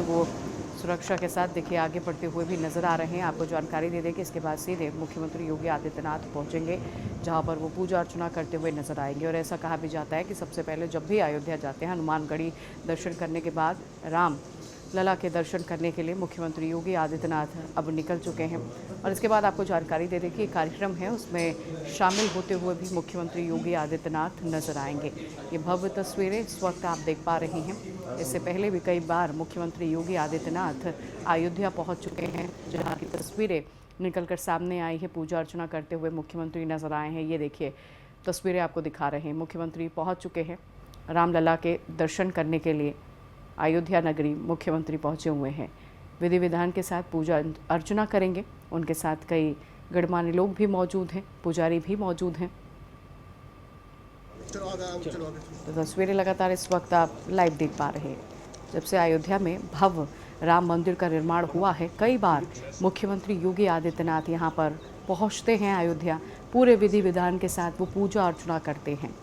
वो सुरक्षा के साथ देखिए आगे बढ़ते हुए भी नजर आ रहे हैं। आपको जानकारी दे दें कि इसके बाद सीधे मुख्यमंत्री योगी आदित्यनाथ पहुंचेंगे, जहां पर वो पूजा अर्चना करते हुए नजर आएंगे। और ऐसा कहा भी जाता है कि सबसे पहले जब भी अयोध्या जाते हैं, हनुमानगढ़ी दर्शन करने के बाद राम लला के दर्शन करने के लिए मुख्यमंत्री योगी आदित्यनाथ अब निकल चुके हैं। और इसके बाद आपको जानकारी दे दें कि कार्यक्रम है उसमें शामिल होते हुए भी मुख्यमंत्री योगी आदित्यनाथ नजर आएंगे। ये भव्य तस्वीरें इस वक्त आप देख पा रही हैं। इससे पहले भी कई बार मुख्यमंत्री योगी आदित्यनाथ अयोध्या पहुंच चुके हैं, जहां की तस्वीरें निकलकर सामने आई है। पूजा अर्चना करते हुए मुख्यमंत्री नजर आए हैं। ये देखिए तस्वीरें आपको दिखा रहे हैं। मुख्यमंत्री पहुंच चुके हैं रामलला के दर्शन करने के लिए। अयोध्या नगरी मुख्यमंत्री पहुंचे हुए हैं, विधि विधान के साथ पूजा अर्चना करेंगे। उनके साथ कई गणमान्य लोग भी मौजूद हैं, पुजारी भी मौजूद हैं। तो तस्वीरें लगातार इस वक्त आप लाइव देख पा रहे हैं। जब से अयोध्या में भव्य राम मंदिर का निर्माण हुआ है, कई बार मुख्यमंत्री योगी आदित्यनाथ यहां पर पहुंचते हैं। अयोध्या पूरे विधि विधान के साथ वो पूजा अर्चना करते हैं।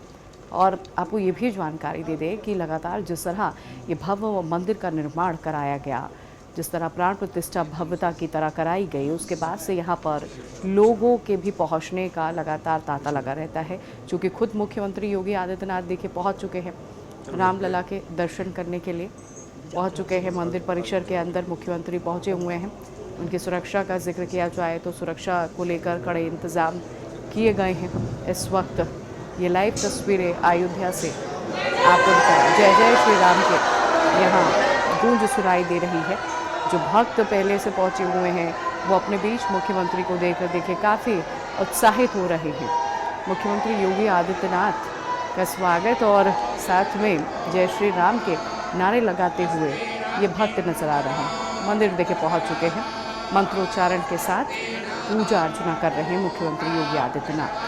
और आपको ये भी जानकारी दे दें कि लगातार जिस तरह ये भव्य मंदिर का निर्माण कराया गया, जिस तरह प्राण प्रतिष्ठा भव्यता की तरह कराई गई, उसके बाद से यहाँ पर लोगों के भी पहुँचने का लगातार तांता लगा रहता है। चूँकि खुद मुख्यमंत्री योगी आदित्यनाथ देखिए पहुँच चुके हैं रामलला के दर्शन करने के लिए, पहुँच चुके हैं मंदिर परिसर के अंदर। मुख्यमंत्री पहुँचे हुए हैं। उनकी सुरक्षा का जिक्र किया जाए तो सुरक्षा को लेकर कड़े इंतज़ाम किए गए हैं। इस वक्त ये लाइव तस्वीरें अयोध्या से आपको जय जय श्री राम के यहाँ गूंज सुनाई दे रही है। जो भक्त पहले से पहुंचे हुए हैं वो अपने बीच मुख्यमंत्री को देखकर देखिए काफ़ी उत्साहित हो रहे हैं। मुख्यमंत्री योगी आदित्यनाथ का स्वागत और साथ में जय श्री राम के नारे लगाते हुए ये भक्त नजर आ रहे हैं। मंदिर देखिए पहुंच चुके हैं, मंत्रोच्चारण के साथ पूजा अर्चना कर रहे हैं मुख्यमंत्री योगी आदित्यनाथ।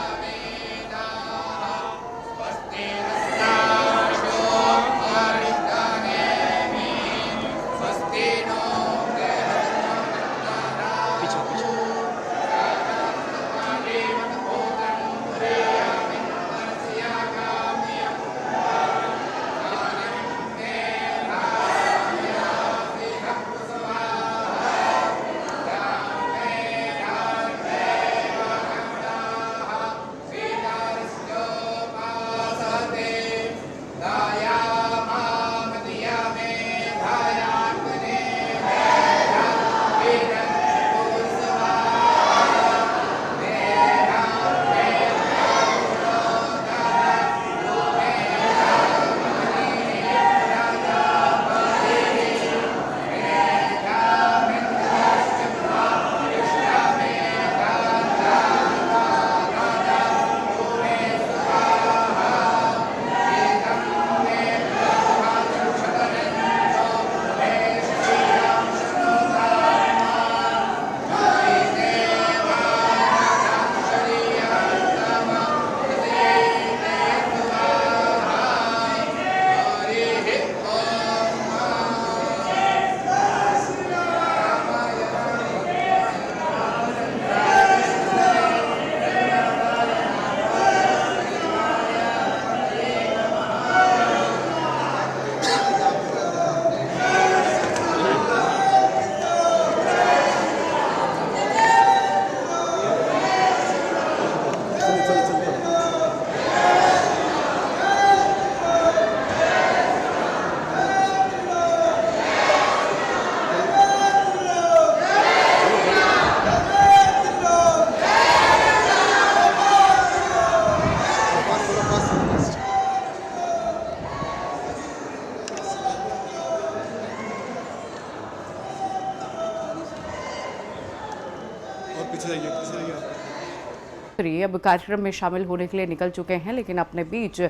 अब कार्यक्रम में शामिल होने के लिए निकल चुके हैं, लेकिन अपने बीच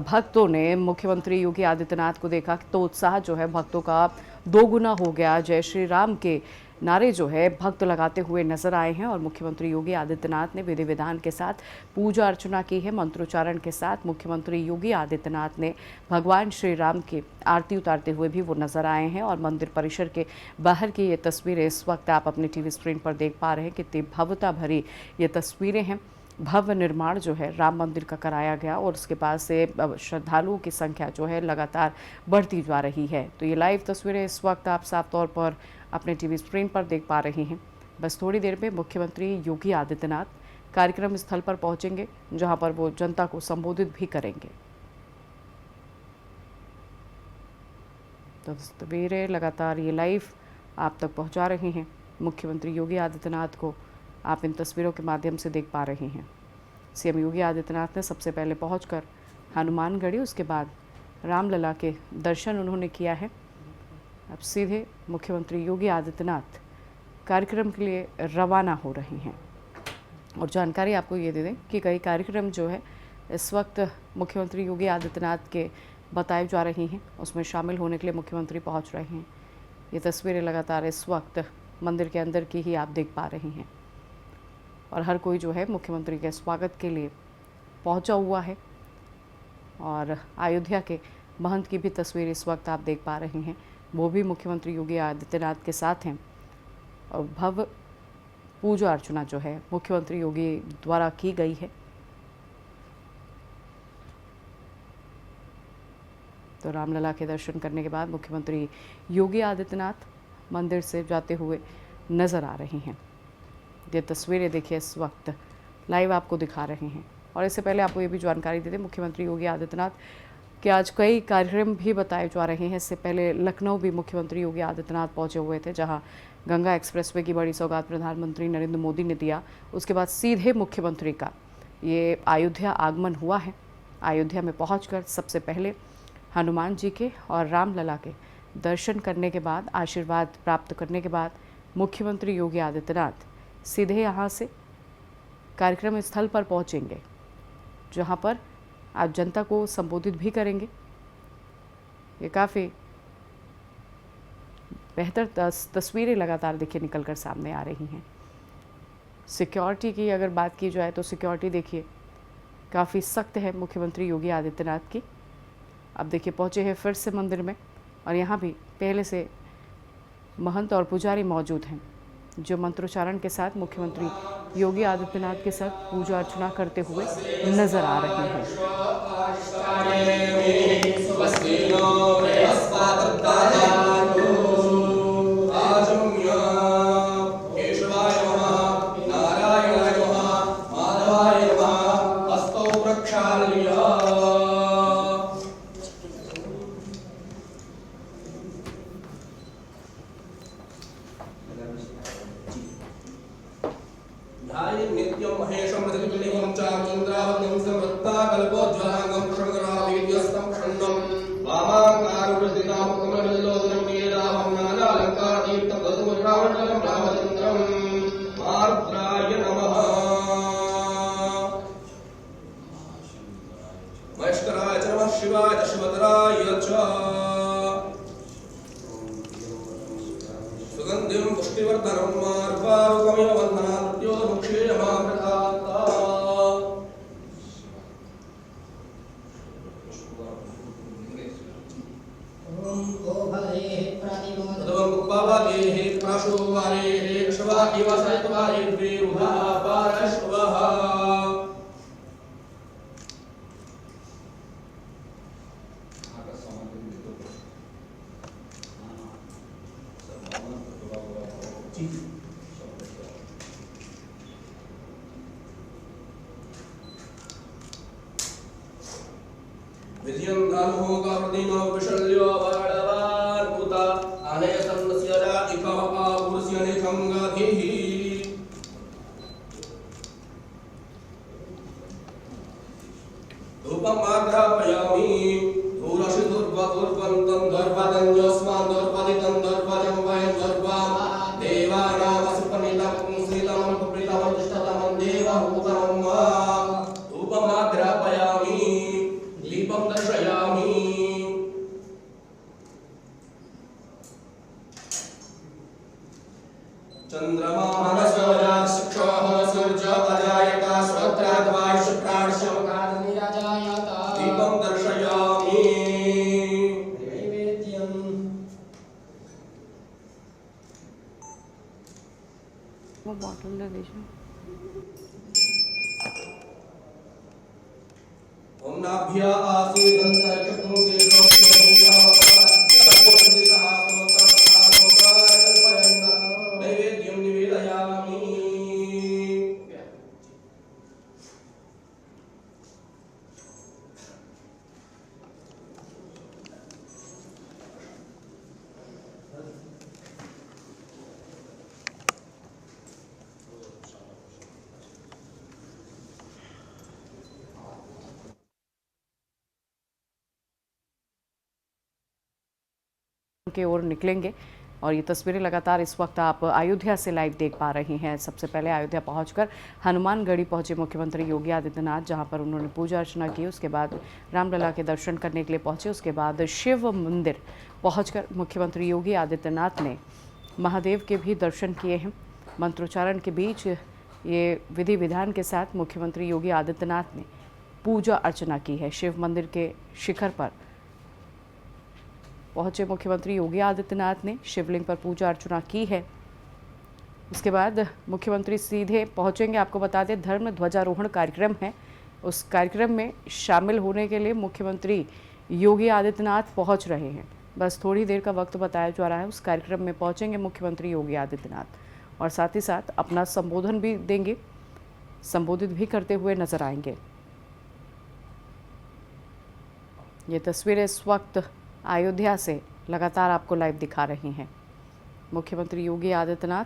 भक्तों ने मुख्यमंत्री योगी आदित्यनाथ को देखा तो उत्साह जो है भक्तों का दोगुना हो गया। जय श्री राम के नारे जो है भक्त लगाते हुए नजर आए हैं और मुख्यमंत्री योगी आदित्यनाथ ने विधि विधान के साथ पूजा अर्चना की है। मंत्रोच्चारण के साथ मुख्यमंत्री योगी आदित्यनाथ ने भगवान श्री राम की आरती उतारते हुए भी वो नजर आए हैं। और मंदिर परिसर के बाहर की ये तस्वीरें इस वक्त आप अपनी टीवी स्क्रीन पर देख पा रहे हैं। कितनी भव्यता भरी ये तस्वीरें हैं। भव्य निर्माण जो है राम मंदिर का कराया गया और उसके बाद से अब श्रद्धालुओं की संख्या जो है लगातार बढ़ती जा रही है। तो ये लाइव तस्वीरें इस वक्त आप साफ तौर पर अपने टीवी स्क्रीन पर देख पा रहे हैं। बस थोड़ी देर में मुख्यमंत्री योगी आदित्यनाथ कार्यक्रम स्थल पर पहुंचेंगे, जहां पर वो जनता को संबोधित भी करेंगे। तो तस्वीरें लगातार ये लाइव आप तक पहुंचा रहे हैं। मुख्यमंत्री योगी आदित्यनाथ को आप इन तस्वीरों के माध्यम से देख पा रहे हैं। सीएम योगी आदित्यनाथ ने सबसे पहले पहुंचकर हनुमानगढ़ी, उसके बाद रामलला के दर्शन उन्होंने किया है। अब सीधे मुख्यमंत्री योगी आदित्यनाथ कार्यक्रम के लिए रवाना हो रहे हैं। और जानकारी आपको ये दे दें कि कई कार्यक्रम जो है इस वक्त मुख्यमंत्री योगी आदित्यनाथ के बताए जा रहे हैं, उसमें शामिल होने के लिए मुख्यमंत्री पहुंच रहे हैं। ये तस्वीरें लगातार इस वक्त मंदिर के अंदर की ही आप देख पा रहे हैं और हर कोई जो है मुख्यमंत्री के स्वागत के लिए पहुंचा हुआ है। और अयोध्या के महंत की भी तस्वीर इस वक्त आप देख पा रहे हैं, वो भी मुख्यमंत्री योगी आदित्यनाथ के साथ हैं। और भव्य पूजा अर्चना जो है मुख्यमंत्री योगी द्वारा की गई है। तो रामलला के दर्शन करने के बाद मुख्यमंत्री योगी आदित्यनाथ मंदिर से जाते हुए नज़र आ रहे हैं। ये तस्वीरें देखिए इस वक्त लाइव आपको दिखा रहे हैं। और इससे पहले आपको ये भी जानकारी दे दें, मुख्यमंत्री योगी आदित्यनाथ के आज कई कार्यक्रम भी बताए जा रहे हैं। इससे पहले लखनऊ भी मुख्यमंत्री योगी आदित्यनाथ पहुंचे हुए थे, जहां गंगा एक्सप्रेसवे की बड़ी सौगात प्रधानमंत्री नरेंद्र मोदी ने दिया। उसके बाद सीधे मुख्यमंत्री का ये अयोध्या आगमन हुआ है। अयोध्या में पहुंचकर सबसे पहले हनुमान जी के और रामलला के दर्शन करने के बाद, आशीर्वाद प्राप्त करने के बाद मुख्यमंत्री योगी आदित्यनाथ सीधे यहाँ से कार्यक्रम स्थल पर पहुँचेंगे, जहाँ पर आप जनता को संबोधित भी करेंगे। ये काफ़ी बेहतर तस्वीरें लगातार देखिए निकल कर सामने आ रही हैं। सिक्योरिटी की अगर बात की जाए तो सिक्योरिटी देखिए काफ़ी सख्त है मुख्यमंत्री योगी आदित्यनाथ की। अब देखिए पहुँचे हैं फिर से मंदिर में और यहाँ भी पहले से महंत और पुजारी मौजूद हैं, जो मंत्रोच्चारण के साथ मुख्यमंत्री योगी आदित्यनाथ के साथ पूजा अर्चना करते हुए नजर आ रहे हैं। नित्यं महेशं प्रतिबिंबं च चंद्रावतं समृत्ताकल्पोज्ज्वलांगं क्षमगरावीर्यस्तं खण्डं वामाकारुप्रसितां कमललोचनं वीरावं नानालङ्कारदीप्तं गतमुद्रावण्डलं रामचन्द्रं मार्द्राय नमः। महेश्वराय च नमः, शिवाय च शिवतराय च सुगन्धिं पुष्टिवर्धनं मार्गारुकमिव वन्दनाद्यो मुक्षीयमामृतात्ता। तदवं कुपावतेः प्राशुवारेः शवाकिव सैत्वारेद्विरुधा पारश्वः। विजयं दानहो गावदीनो विशल्यो वाडवान् उता अनेसन्नस्य राजिकः पापुरुष्य निखं गाधिः। धूपमाग्रापयामि धूरसि धूर्वधूर्वन्तं धूर्वदञ्जोऽस्मान् धूर्वदितं धूर्वजं वयं धूर्वां देवानामसुपनितं श्रीतमं कुप्रितमं दुष्टतमं देवहूतमं वा। धूपमाग्रापयामि दीपं दर्शयामि। चंद्रमा मनसोजा शिक्षोः सूर्यो अजायत श्रोत्राद्वाय शुक्राणशमकानिराजायत। दीपं दर्शयामि। नैवेद्यम् वो बॉटल ले लीजिए। ओम नाभ्या आसीदन्तर्चक्रुके नैवेद्यं निवेदयामि। की ओर निकलेंगे और ये तस्वीरें लगातार इस वक्त आप अयोध्या से लाइव देख पा रहे हैं। सबसे पहले अयोध्या पहुंचकर हनुमानगढ़ी पहुंचे मुख्यमंत्री योगी आदित्यनाथ, जहां पर उन्होंने पूजा अर्चना की। उसके बाद रामलला के दर्शन करने के लिए पहुंचे। उसके बाद शिव मंदिर पहुंचकर मुख्यमंत्री योगी आदित्यनाथ ने महादेव के भी दर्शन किए हैं। मंत्रोच्चारण के बीच ये विधि विधान के साथ मुख्यमंत्री योगी आदित्यनाथ ने पूजा अर्चना की है। शिव मंदिर के शिखर पर पहुंचे मुख्यमंत्री योगी आदित्यनाथ ने शिवलिंग पर पूजा अर्चना की है। उसके बाद मुख्यमंत्री सीधे पहुंचेंगे। आपको बता दें, धर्म ध्वजारोहण कार्यक्रम है, उस कार्यक्रम में शामिल होने के लिए मुख्यमंत्री योगी आदित्यनाथ पहुंच रहे हैं। बस थोड़ी देर का वक्त बताया जा रहा है। उस कार्यक्रम में पहुंचेंगे मुख्यमंत्री योगी आदित्यनाथ और साथ ही साथ अपना संबोधन भी देंगे, संबोधित भी करते हुए नजर आएंगे। ये तस्वीरें इस वक्त अयोध्या से लगातार आपको लाइव दिखा रही हैं। मुख्यमंत्री योगी आदित्यनाथ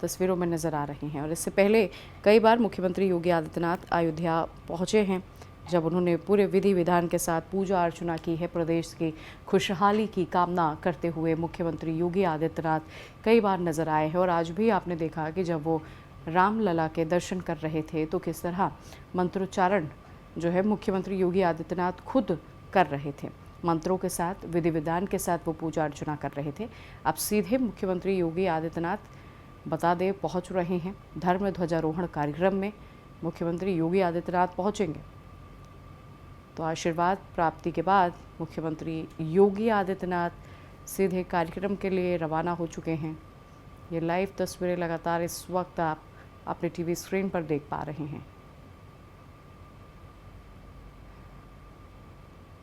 तस्वीरों में नज़र आ रहे हैं और इससे पहले कई बार मुख्यमंत्री योगी आदित्यनाथ अयोध्या पहुंचे हैं, जब उन्होंने पूरे विधि विधान के साथ पूजा अर्चना की है। प्रदेश की खुशहाली की कामना करते हुए मुख्यमंत्री योगी आदित्यनाथ कई बार नज़र आए हैं और आज भी आपने देखा कि जब वो रामलला के दर्शन कर रहे थे तो किस तरह मंत्रोच्चारण जो है मुख्यमंत्री योगी आदित्यनाथ खुद कर रहे थे। मंत्रों के साथ, विधि विधान के साथ वो पूजा अर्चना कर रहे थे। अब सीधे मुख्यमंत्री योगी आदित्यनाथ बता दें पहुंच रहे हैं। धर्म ध्वजारोहण कार्यक्रम में मुख्यमंत्री योगी आदित्यनाथ पहुंचेंगे तो आशीर्वाद प्राप्ति के बाद मुख्यमंत्री योगी आदित्यनाथ सीधे कार्यक्रम के लिए रवाना हो चुके हैं। ये लाइव तस्वीरें लगातार इस वक्त आप अपने टीवी स्क्रीन पर देख पा रहे हैं।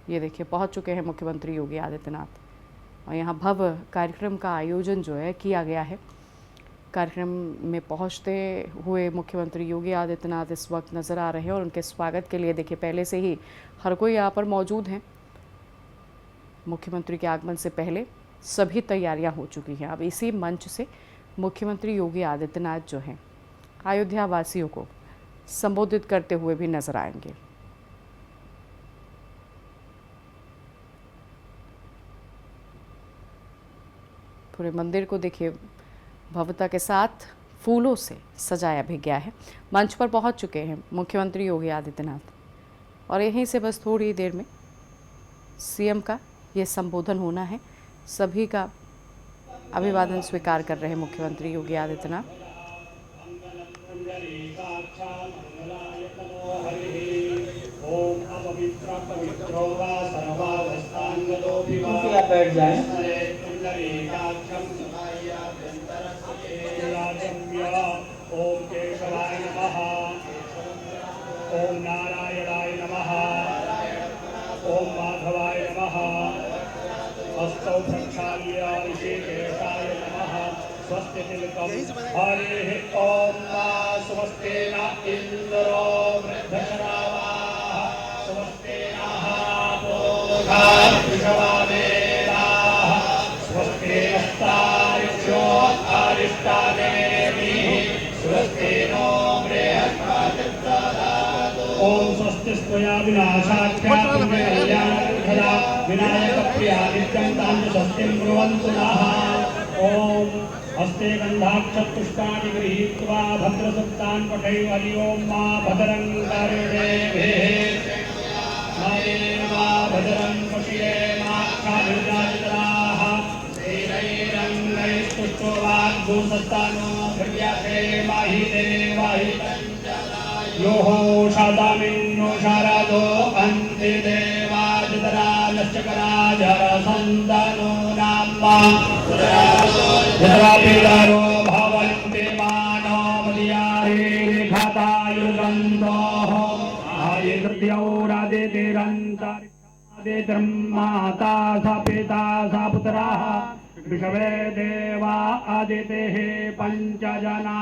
ये देखिए पहुंच चुके हैं मुख्यमंत्री योगी आदित्यनाथ और यहाँ भव्य कार्यक्रम का आयोजन जो है किया गया है। कार्यक्रम में पहुंचते हुए मुख्यमंत्री योगी आदित्यनाथ इस वक्त नज़र आ रहे हैं और उनके स्वागत के लिए देखिए पहले से ही हर कोई यहाँ पर मौजूद हैं। मुख्यमंत्री के आगमन से पहले सभी तैयारियां हो चुकी हैं। अब इसी मंच से मुख्यमंत्री योगी आदित्यनाथ जो हैं अयोध्या वासियों को संबोधित करते हुए भी नजर आएंगे। पूरे मंदिर को देखिए भव्यता के साथ फूलों से सजाया भी गया है। मंच पर पहुंच चुके हैं मुख्यमंत्री योगी आदित्यनाथ और यहीं से बस थोड़ी देर में सीएम का ये संबोधन होना है। सभी का अभिवादन स्वीकार कर रहे हैं मुख्यमंत्री योगी आदित्यनाथ। आप बैठ जाएं। ओम केशवाय नमः, ओम नारायणाय नमः, ओम माधवाय नमः, हस्तौ प्रक्षाल्य ऋषिकेशाय नमः, स्वस्ति तिलकम् हरिः ओम स्वस्ति न इन्द्रो वृद्धश्रावाः, स्वस्ति नः पूषा विश्ववेदाः, स्वस्ति नस्तार्क्ष्यो अरिष्टानेमिः, स्वस्ति नो बृहस्पतिर्दधातु। ओम स्वस्ति स्वया विनाशाख्या विनायकप्रियादित्यं तां स्वस्तिं ब्रुवन्तु नः। ओम हस्ते गन्धाक्षपुष्पाणि गृहीत्वा भद्रसुक्तान् पठेयुः। हरि ओम मा भद्रं कर्णेभिः मा देवा भद्रं पश्येमाक्षाभिर्जाजितराः श्रीरैरङ्गैस्तुष्टो वाग्भूषस्तानो हृद्याते माहि देवाहि योः शादामिन्नो शारदो अन्ते देवाजितरालश्चकराजरसन्दनो नाम्मा यत्रापिदारो भवन्ति मानो मदियारे घातायुर्गन्धो माता स पिता स पुत्राः विषवे देवा आदितेः पञ्चजना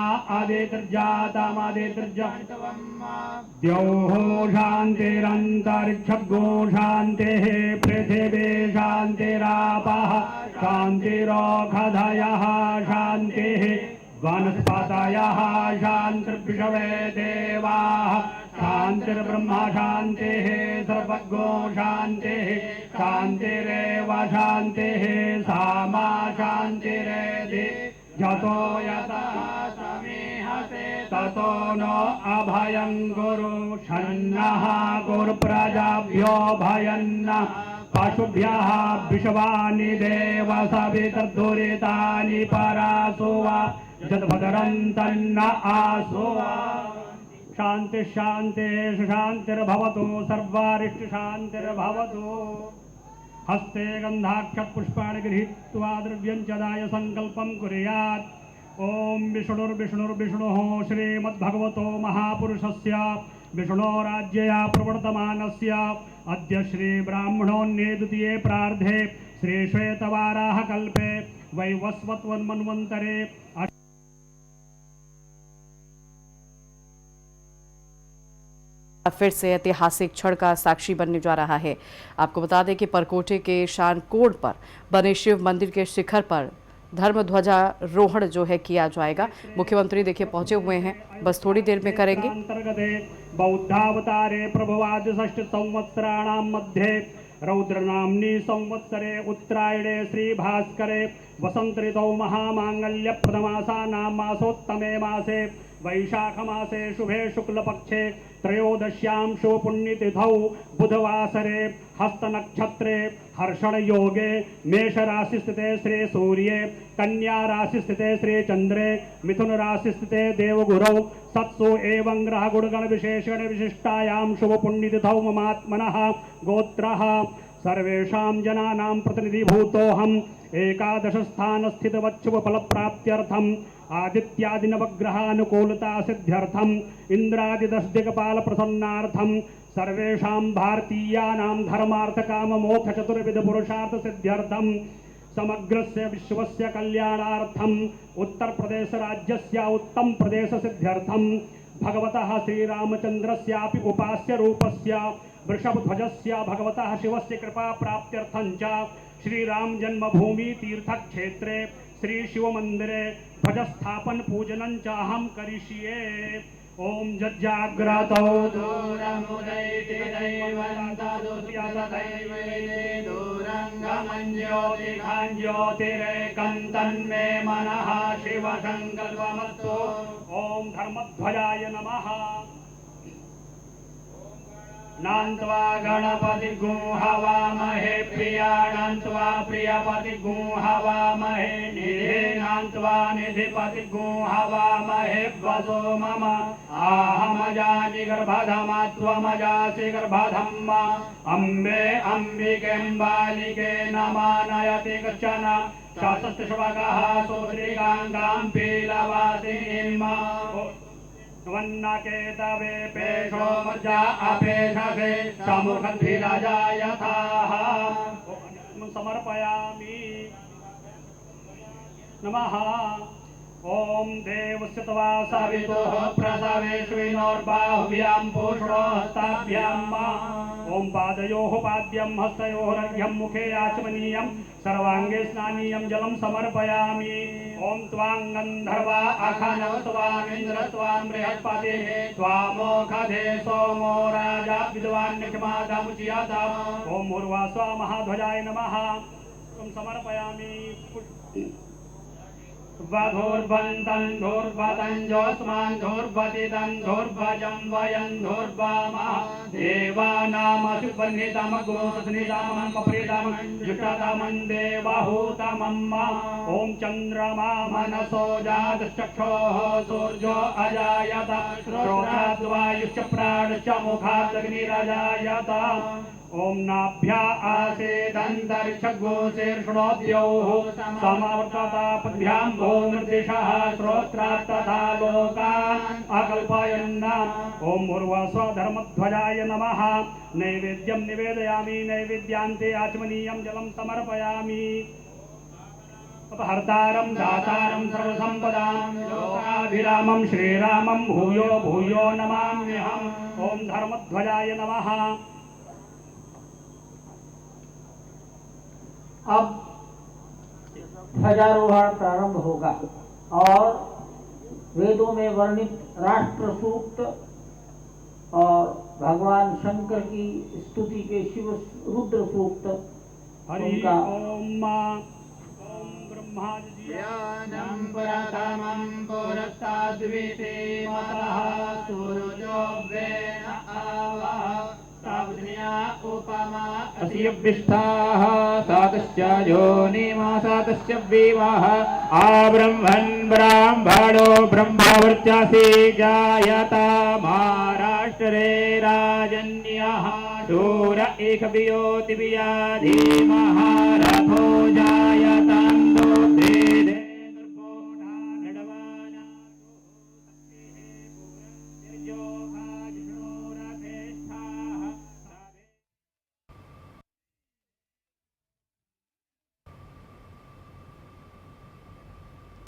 द्यौः शान्तिरन्तरिक्षगो शान्तिः पृथिवी शान्तिरापः शान्तिरोषधयः शान्तिः वनस्पतयः शान्तिर्विषवे देवाः शान्तिर्ब्रह्म शान्तिः सर्वज्ञो शान्तिः शान्तिरेव शान्तिः सामा शान्तिरेधि यतो यतः समीहसे ततो नो अभयं गुरु षण्णः गुरुप्रजाभ्यो भयन्नः पशुभ्यः विश्वानि देव सवितर्दुरितानि परासु वा यद्भद्रन्तन्न आसु वा शांति शांति शांतिर्भवतु सर्वारिष्ट शांतिर्भवतु हस्ते गंधाक्ष पुष्पाणि गृहीत्वा द्रव्यं च दाय संकल्पं कुर्यात् ओम विष्णुर्विष्णुर्विष्णुः श्रीमद्भगवतो महापुरुषस्य विष्णोराज्यया प्रवर्तमानस्य अद्य श्री ब्राह्मणोन्ये द्वितीये प्रार्धे श्री श्वेतवाराह कल्पे वैवस्वत्वन्मन्वन्तरे फिर से ऐतिहासिक क्षण का साक्षी बनने जा रहा है। आपको बता दें कि परकोटे के शानकोट पर बने शिव मंदिर के शिखर पर धर्म ध्वजारोहण जो है किया जाएगा। मुख्यमंत्री देखिए पहुंचे हुए हैं, बस थोड़ी देर में करेंगे। बौद्धावतारे प्रभवाद्य षष्ठ संवत्सराणां मध्ये रौद्रनाम्नि संवत्सरे उत्तरायणे श्री भास्करे वसंत ऋतौ महामांगल्य प्रथमासानां मासोत्तमे मासे वैशाख मासे शुभे शुक्लपक्षे त्रयोदश्यां शुभपुण्यतिथौ बुधवासरे हस्तनक्षत्रे हर्षण योगे मेष राशि स्थिते श्री सूर्ये कन्या राशि स्थिते श्री चंद्रे मिथुन राशि स्थिते देवगुरौ सत्सु एवं ग्रह गुणगण विशेषण विशिष्टायां शुभपुण्यतिथौ ममात्मनः गोत्रः सर्वेषां जनानां प्रतिनिधिभूतोऽहम् एकादश स्थान स्थितवच्छुभ फलप्राप्त्यर्थम् आदित्यादि नवग्रहानुकूलता सिद्ध्यर्थम इंद्रादि 10 दिक्पाल प्रसन्नार्थम सर्वेषां भारतीयानां धर्मार्थ काम मोक्ष चतुर्विध पुरुषार्थ सिद्ध्यर्थम समग्रस्य विश्वस्य कल्याणार्थम उत्तर प्रदेश राज्यस्य उत्तम प्रदेश सिद्ध्यर्थम भगवतः श्रीरामचन्द्रस्यापि उपास्य रूपस्य वृषभध्वजस्य भगवतः शिवस्य कृपा प्राप्त्यर्थं च श्रीराम जन्मभूमि तीर्थक्षेत्रे श्री शिव मंदिरे ध्वजस्थापन पूजनं च अहं करिष्ये। ओम जज्जाग्रतौ दूरमुदैति दैवन्तदुर्यतदैवैते दूरङ्गमञ्ज्योतिरेकं तन्मे मनः शिवसङ्कल्पमस्तु। ओम धर्मध्वजाय नमः। नान्त्वा गणपति गुंहवामहे प्रियाणान्त्वा प्रियपति गुंहवामहे निधे नान्त्वा निधिपति गुंहवामहे वसो मम आहमजानि गर्भधमा त्वमजासि गर्भधम् अम्बे अम्बिकेऽम्बालिके नमानयति कश्चन शास्त्रशुभगः सोदृगाङ्गां पीलवासिनीम् वन्नकेतवे पेशो मज्जा अपेशसे समुखद्भिराजा यथाः समर्पयामि नमः। ओम देवस्य तवा सवितुः प्रसवेष्विनोर्बाहुभ्यां पूष्णोहस्ताभ्याम् ओम पादयोः पाद्यं हस्तयोः अर्घ्यं मुखे आचमनीयं सर्वांगे स्नानीयं जलं समर्पयामि। ओम त्वां गन्धर्वा अखनौ त्वामिन्द्र त्वां बृहस्पतिः त्वामोखधे सोमो राजा विद्वान् निखमादमुच्यत। ओम उर्वास्वा महाध्वजाय नमः। ओम समर्पयामि वधूर्वन्तं धूर्वतं जोस्मान् धूर्वतितं धूर्वजं वयं धूर्वामः देवानामसुवर्णितमगोसनितमं पप्रीतमं जुष्टतमं देवहूतमं ॐ चन्द्रमा मनसो जातश्चक्षोः सूर्यो अजायत श्रोत्राद्वायुश्च प्राणश्च मुखादग्निरजायत। ओम नाभ्या आसेदन्तरिक्षगोशीर्षणोद्योः समवर्तता पद्भ्यां भूमिर्दिशः श्रोत्रात् तथा लोकान् कल्पयन् ओम उर्वस्वधर्मध्वजाय नमः नैवेद्यं निवेदयामि नैवेद्यान्ते आचमनीयं जलं समर्पयामि अपहर्तारं दातारं सर्वसम्पदां लोकाभिरामं श्रीरामं भूयो भूयो नमाम्यहम् ओम धर्मध्वजाय नमः। अब ध्वजारोहण प्रारंभ होगा और वेदों में वर्णित राष्ट्र सूक्त और भगवान शंकर की स्तुति के शिव रुद्र सूक्त हरि उनका ओम ज्ञानं प्रथमं पुरस्ताद्विते मतः सूर्यो वेन आवः तावज्ञा उपमा अस्यभिष्ठाः सातश्च योनिमासातश्च विवाह आब्रह्मन् ब्राह्मणो ब्रह्मवर्चसि जायता महाराष्ट्रे राजन्यः शूर एकवियोतिविया धीमः रथो जायतान्दो देदे निर्भोढा नडवाना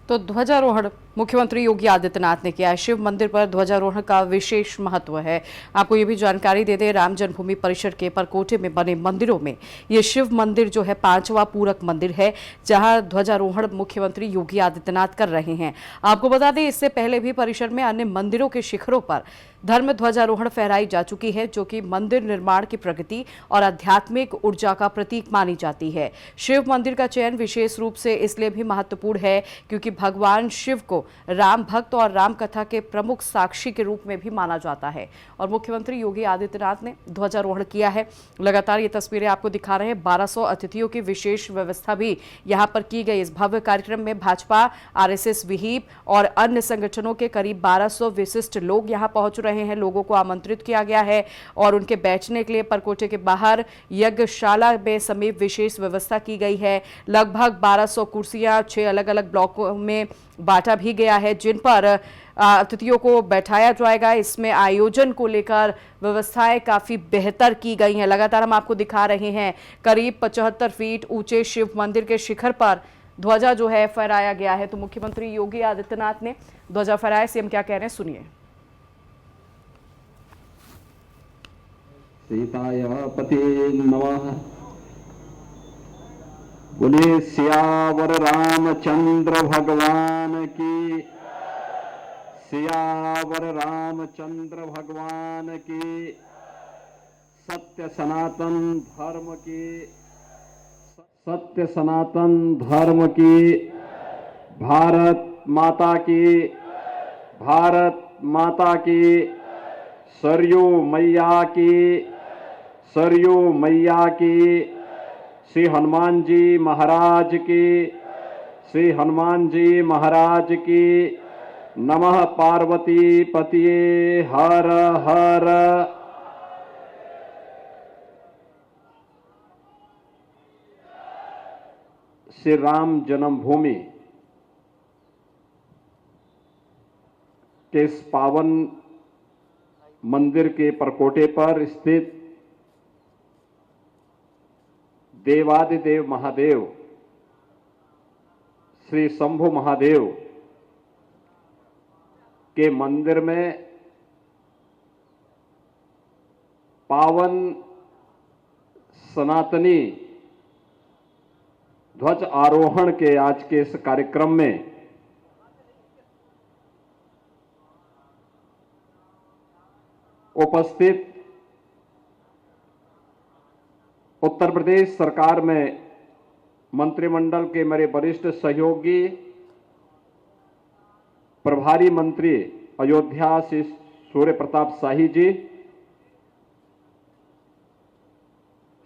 तो ध्वजारोहण मुख्यमंत्री योगी आदित्यनाथ ने किया है। शिव मंदिर पर ध्वजारोहण का विशेष महत्व है। आपको ये भी जानकारी दे दें, राम जन्मभूमि परिसर के परकोटे में बने मंदिरों में ये शिव मंदिर जो है 5वां पूरक मंदिर है, जहां ध्वजारोहण मुख्यमंत्री योगी आदित्यनाथ कर रहे हैं। आपको बता दें, इससे पहले भी परिसर में अन्य मंदिरों के शिखरों पर धर्म ध्वजारोहण फहराई जा चुकी है, जो कि मंदिर निर्माण की प्रगति और आध्यात्मिक ऊर्जा का प्रतीक मानी जाती है। शिव मंदिर का चयन विशेष रूप से इसलिए भी महत्वपूर्ण है क्योंकि भगवान शिव को राम भक्त और राम कथा के प्रमुख साक्षी के रूप में भी माना जाता है। और मुख्यमंत्री योगी आदित्यनाथ ने ध्वजारोहण किया है। लगातार ये तस्वीरें आपको दिखा रहे हैं। 1200 अतिथियों की विशेष व्यवस्था भी यहाँ पर की गई। इस भव्य कार्यक्रम में भाजपा, आरएसएस, विहिप और अन्य संगठनों के करीब 1200 विशिष्ट लोग यहाँ पहुंच रहे हैं। लोगों को आमंत्रित किया गया है और उनके बैठने के लिए परकोटे के बाहर यज्ञशाला में समीप विशेष व्यवस्था की गई है। लगभग 1200 कुर्सियां 6 अलग अलग ब्लॉकों में बांटा भी गया है, जिन पर अतिथियों को बैठाया जाएगा। इसमें आयोजन को लेकर व्यवस्थाएं काफी बेहतर की गई हैं। लगातार हम आपको दिखा रहे हैं, करीब 75 फीट ऊंचे शिव मंदिर के शिखर पर ध्वजा जो है फहराया गया है। तो मुख्यमंत्री योगी आदित्यनाथ ने ध्वजा फहराया। सीएम क्या कह रहे हैं, सुनिए। सीताय पते नमः। बोले सियावर रामचंद्र भगवान की, सियावर रामचंद्र भगवान की, सत्य सनातन धर्म की, सत्य सनातन धर्म की, भारत माता की, भारत माता की, सरयू मैया की, सरयू मैया की, श्री हनुमान जी महाराज की, श्री हनुमान जी महाराज की। नमः पार्वती पतिये हर हर। श्री राम जन्मभूमि के इस पावन मंदिर के परकोटे पर स्थित देवादिदेव महादेव श्री शंभु महादेव के मंदिर में पावन सनातनी ध्वज आरोहण के आज के इस कार्यक्रम में उपस्थित उत्तर प्रदेश सरकार में मंत्रिमंडल के मेरे वरिष्ठ सहयोगी प्रभारी मंत्री अयोध्या श्री सूर्य प्रताप शाही जी,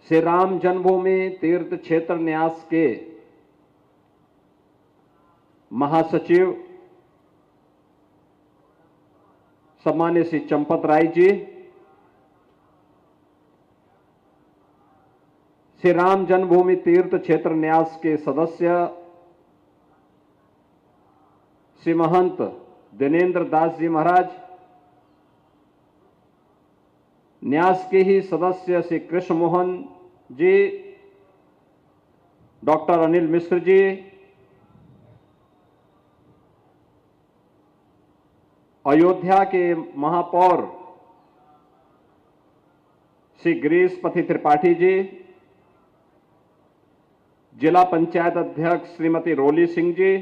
श्री राम जन्मभूमि तीर्थ क्षेत्र न्यास के महासचिव सम्मान्य श्री चंपत राय जी, श्री राम जन्मभूमि तीर्थ क्षेत्र न्यास के सदस्य श्री महंत दिनेंद्र दास जी महाराज, न्यास के ही सदस्य श्री कृष्ण मोहन जी, डॉक्टर अनिल मिश्र जी, अयोध्या के महापौर श्री गिरीशपति त्रिपाठी जी, जिला पंचायत अध्यक्ष श्रीमती रोली सिंह जी,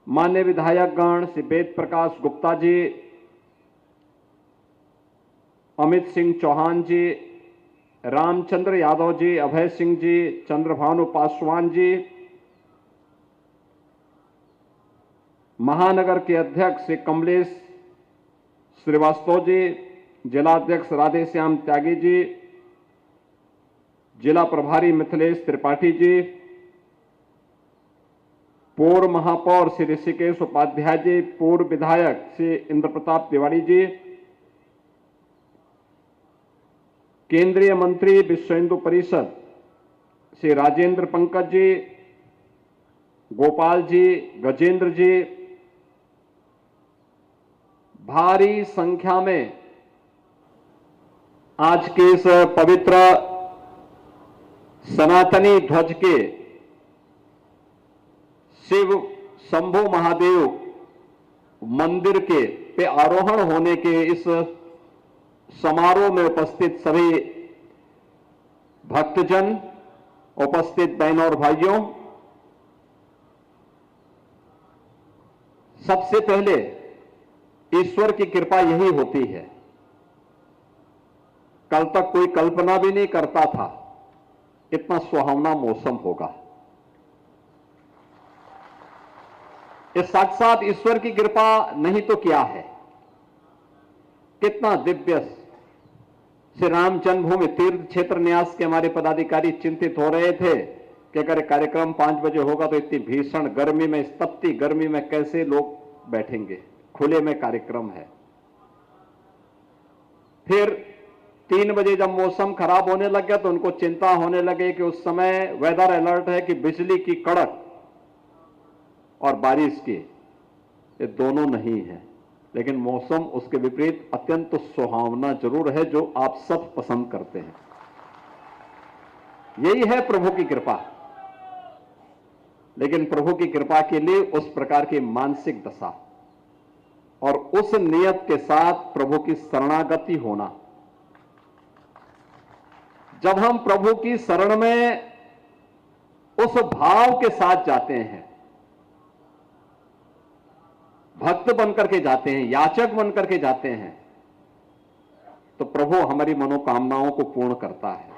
मान्य विधायकगण श्री वेद प्रकाश गुप्ता जी, अमित सिंह चौहान जी, रामचंद्र यादव जी, अभय सिंह जी, चंद्रभानु पासवान जी, महानगर के अध्यक्ष श्री कमलेश श्रीवास्तव जी, जिलाध्यक्ष राधेश्याम त्यागी जी, जिला प्रभारी मिथिलेश त्रिपाठी जी, पूर्व महापौर श्री ऋषिकेश उपाध्याय जी, पूर्व विधायक श्री इंद्र प्रताप तिवारी जी, केंद्रीय मंत्री विश्व हिंदू परिषद श्री राजेंद्र पंकज जी, गोपाल जी, गजेंद्र जी, भारी संख्या में आज के इस पवित्र सनातनी ध्वज के शिव शंभु महादेव मंदिर के पे आरोहण होने के इस समारोह में उपस्थित सभी भक्तजन, उपस्थित बहनों और भाइयों, सबसे पहले ईश्वर की कृपा यही होती है। कल तक कोई कल्पना भी नहीं करता था इतना सुहावना मौसम होगा। ये साक्षात ईश्वर की कृपा नहीं तो क्या है। कितना दिव्य। श्री राम जन्मभूमि तीर्थ क्षेत्र न्यास के हमारे पदाधिकारी चिंतित हो रहे थे कि अगर कार्यक्रम 5 बजे होगा तो इतनी भीषण गर्मी में, इस तपती गर्मी में कैसे लोग बैठेंगे। खुले में कार्यक्रम है। फिर 3 बजे जब मौसम खराब होने लग गया तो उनको चिंता होने लगे कि उस समय वेदर अलर्ट है कि बिजली की कड़क और बारिश की, ये दोनों नहीं है। लेकिन मौसम उसके विपरीत अत्यंत सुहावना जरूर है, जो आप सब पसंद करते हैं। यही है प्रभु की कृपा। लेकिन प्रभु की कृपा के लिए उस प्रकार की मानसिक दशा और उस नियत के साथ प्रभु की शरणागति होना। जब हम प्रभु की शरण में उस भाव के साथ जाते हैं, भक्त बनकर के जाते हैं, याचक बनकर के जाते हैं, तो प्रभु हमारी मनोकामनाओं को पूर्ण करता है।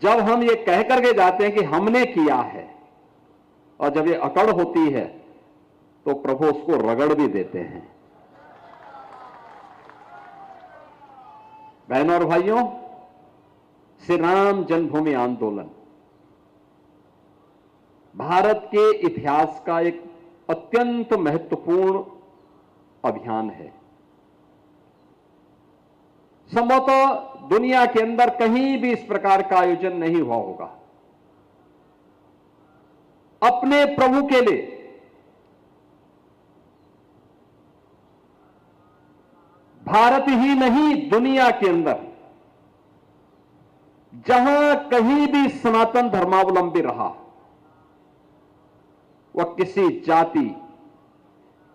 जब हम ये कह करके जाते हैं कि हमने किया है, और जब ये अकड़ होती है तो प्रभु उसको रगड़ भी देते हैं। बहनों और भाइयों, श्री राम जन्मभूमि आंदोलन भारत के इतिहास का एक अत्यंत महत्वपूर्ण अभियान है। संभवतः दुनिया के अंदर कहीं भी इस प्रकार का आयोजन नहीं हुआ होगा। अपने प्रभु के लिए भारत ही नहीं, दुनिया के अंदर जहां कहीं भी सनातन धर्मावलंबी रहा, वह किसी जाति,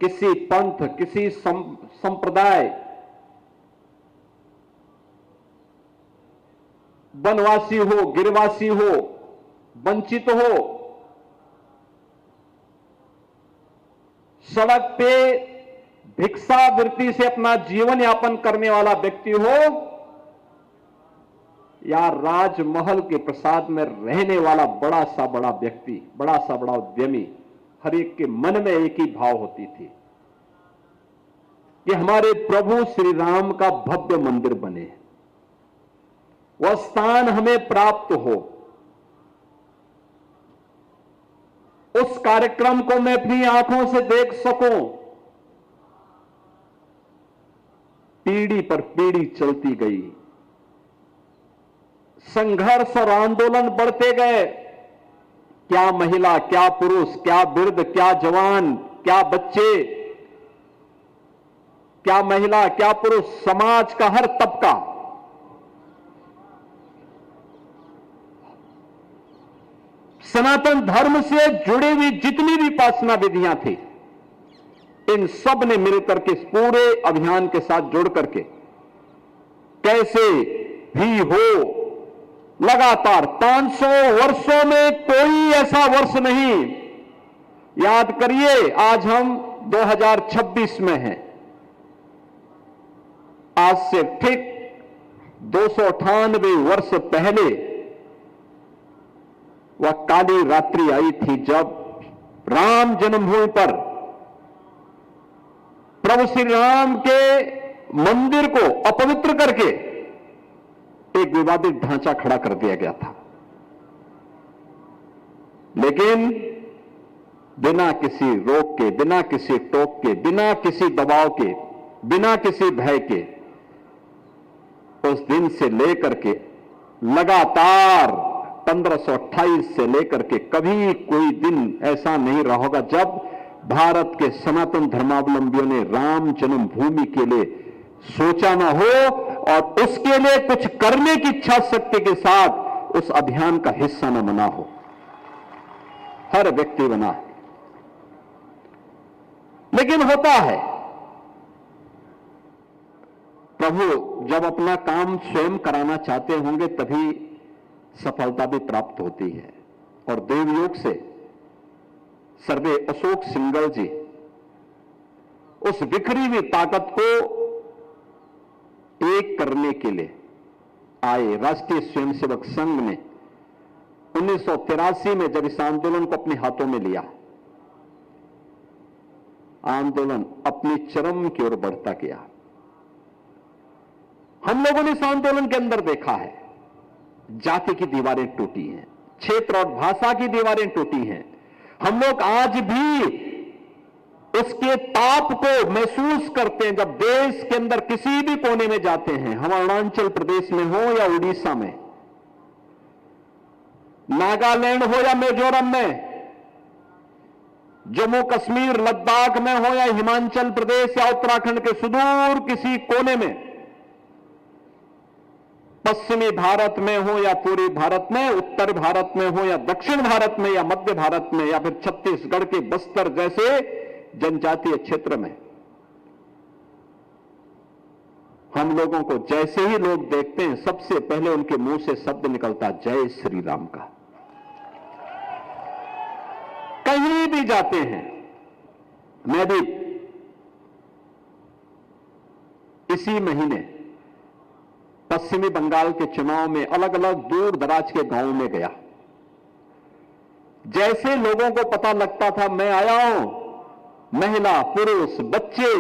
किसी पंथ, किसी संप्रदाय, वनवासी हो, गिरवासी हो, वंचित हो, सड़क पे भिक्षावृत्ति से अपना जीवन यापन करने वाला व्यक्ति हो, या राजमहल के प्रसाद में रहने वाला बड़ा सा बड़ा व्यक्ति, बड़ा सा बड़ा उद्यमी, हर एक के मन में एक ही भाव होती थी कि हमारे प्रभु श्री राम का भव्य मंदिर बने, वह स्थान हमें प्राप्त हो। उस कार्यक्रम को मैं अपनी आंखों से देख सकूं। पीढ़ी पर पीढ़ी चलती गई, संघर्ष और आंदोलन बढ़ते गए। क्या महिला, क्या पुरुष, क्या वृद्ध, क्या जवान, क्या बच्चे क्या महिला, क्या पुरुष, समाज का हर तबका सनातन धर्म से जुड़ी हुई जितनी भी उपासना विधियां थी, इन सब ने मिलकर के इस पूरे अभियान के साथ जुड़ करके कैसे भी हो लगातार 500 वर्षों में कोई ऐसा वर्ष नहीं, याद करिए आज हम 2026 में हैं, आज से ठीक 298 वर्ष पहले वह काली रात्रि आई थी जब राम जन्मभूमि पर प्रभु श्री राम के मंदिर को अपवित्र करके एक विवादित ढांचा खड़ा कर दिया गया था। लेकिन बिना किसी रोक के, बिना किसी टोक के, बिना किसी दबाव के, बिना किसी भय के उस दिन से लेकर के लगातार 1528 से लेकर के कभी कोई दिन ऐसा नहीं रहा होगा जब भारत के सनातन धर्मावलंबियों ने राम जन्मभूमि के लिए सोचा ना हो और उसके लिए कुछ करने की इच्छा शक्ति के साथ उस अभियान का हिस्सा न बना हो। हर व्यक्ति बना है, लेकिन होता है प्रभु जब अपना काम स्वयं कराना चाहते होंगे तभी सफलता भी प्राप्त होती है। और देवयोग से सर्वे अशोक सिंगल जी उस बिखरी हुई ताकत को एक करने के लिए आए। राष्ट्रीय स्वयंसेवक संघ ने 1983 में जब इस आंदोलन को अपने हाथों में लिया, आंदोलन अपनी चरम की ओर बढ़ता गया। हम लोगों ने इस आंदोलन के अंदर देखा है जाति की दीवारें टूटी हैं, क्षेत्र और भाषा की दीवारें टूटी हैं। हम लोग आज भी उसके ताप को महसूस करते हैं जब देश के अंदर किसी भी कोने में जाते हैं, हम अरुणाचल प्रदेश में हो या उड़ीसा में, नागालैंड हो या मिजोरम में, जम्मू कश्मीर लद्दाख में हो या हिमाचल प्रदेश या उत्तराखंड के सुदूर किसी कोने में, पश्चिमी भारत में हो या पूर्वी भारत में, उत्तर भारत में हो या दक्षिण भारत में या मध्य भारत में या फिर छत्तीसगढ़ के बस्तर जैसे जनजातीय क्षेत्र में, हम लोगों को जैसे ही लोग देखते हैं सबसे पहले उनके मुंह से शब्द निकलता जय श्री राम का। कहीं भी जाते हैं, मैं भी इसी महीने पश्चिमी बंगाल के चुनाव में अलग अलग दूर दराज के गांवों में गया। जैसे लोगों को पता लगता था मैं आया हूं, महिला पुरुष बच्चे